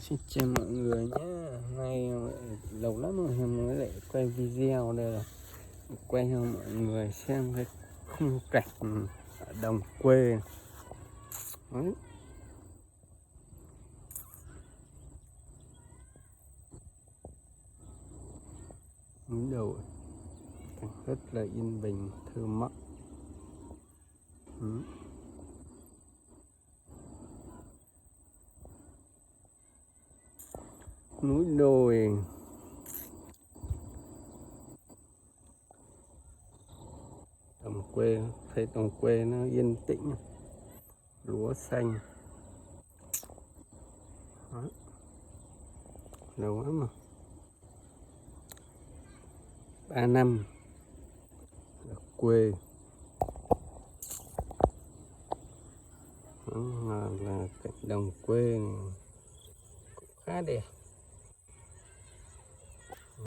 Xin chào mọi người nhé. Nay lâu lắm rồi em mới lại quay video đây là quay cho mọi người xem cái khung cảnh ở đồng quê. Đấy. Núi đồi cảnh rất là yên bình thơ mộng. Núi đồi đồng quê, thấy đồng quê nó yên tĩnh, lúa xanh. Đó. Lâu lắm rồi, 3 năm ở quê. Đó là cảnh đồng quê này cũng khá đẹp.